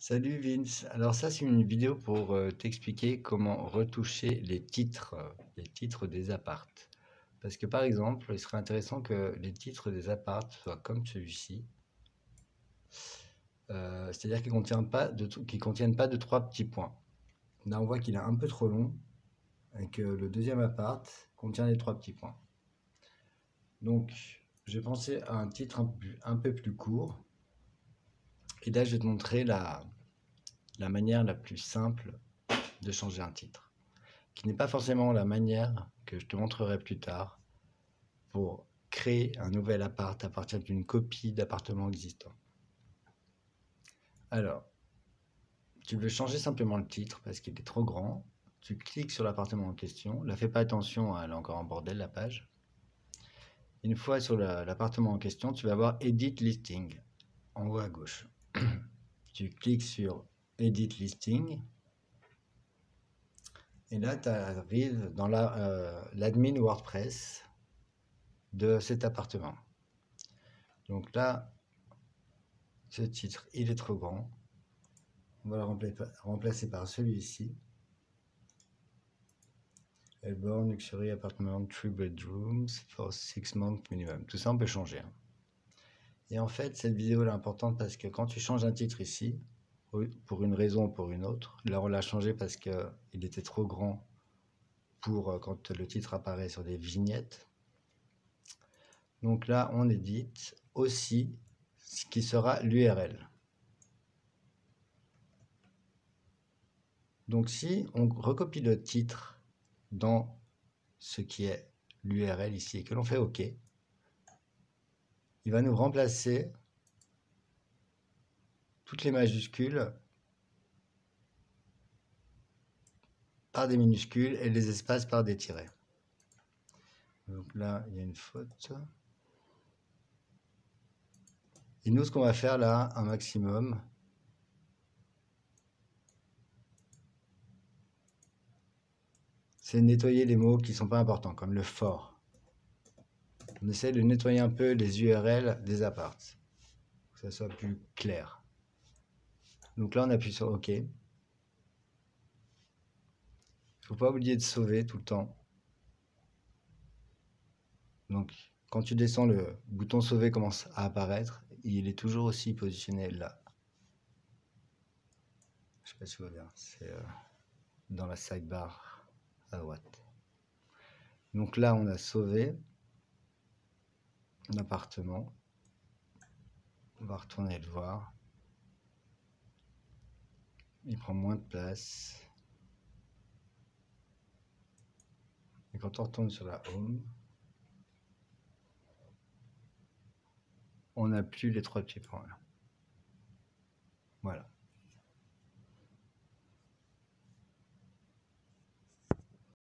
Salut Vince. Alors ça c'est une vidéo pour t'expliquer comment retoucher les titres des appartes. Parce que par exemple, il serait intéressant que les titres des appartes soient comme celui-ci. C'est-à-dire qu'ils contiennent pas de trois petits points. Là on voit qu'il est un peu trop long et que le deuxième appart contient les trois petits points. Donc j'ai pensé à un titre un peu plus court. Et là je vais te montrer la manière la plus simple de changer un titre, qui n'est pas forcément la manière que je te montrerai plus tard pour créer un nouvel appart à partir d'une copie d'appartement existant. Alors, tu veux changer simplement le titre parce qu'il est trop grand. Tu cliques sur l'appartement en question. Là, fais pas attention, elle est encore en bordel la page. Une fois sur l'appartement en question, tu vas voir Edit Listing en haut à gauche. Tu cliques sur Edit Listing. Et là, tu arrives dans l'admin WordPress de cet appartement. Donc là, ce titre, il est trop grand. On va le remplacer par celui-ci. Elborn Luxury Apartment 3 bedrooms for 6 months minimum. Tout ça, on peut changer. Et en fait, cette vidéo est importante parce que quand tu changes un titre ici, pour une raison ou pour une autre, là on l'a changé parce qu'il était trop grand pour quand le titre apparaît sur des vignettes. Donc là, on édite aussi ce qui sera l'URL. Donc si on recopie le titre dans ce qui est l'URL ici et que l'on fait OK, il va nous remplacer toutes les majuscules par des minuscules et les espaces par des tirets. Donc là, il y a une faute. Et nous, ce qu'on va faire là, un maximum, c'est nettoyer les mots qui ne sont pas importants, comme le for. On essaie de nettoyer un peu les URL des apparts, pour que ça soit plus clair. Donc là, on appuie sur OK. Il ne faut pas oublier de sauver tout le temps. Donc, quand tu descends, le bouton sauver commence à apparaître. Il est toujours aussi positionné là. Je ne sais pas si tu vois bien. C'est dans la sidebar à droite. Donc là, on a sauvé l'appartement. On va retourner le voir. Il prend moins de place. Et quand on retourne sur la home, on n'a plus les trois petits points là. Voilà.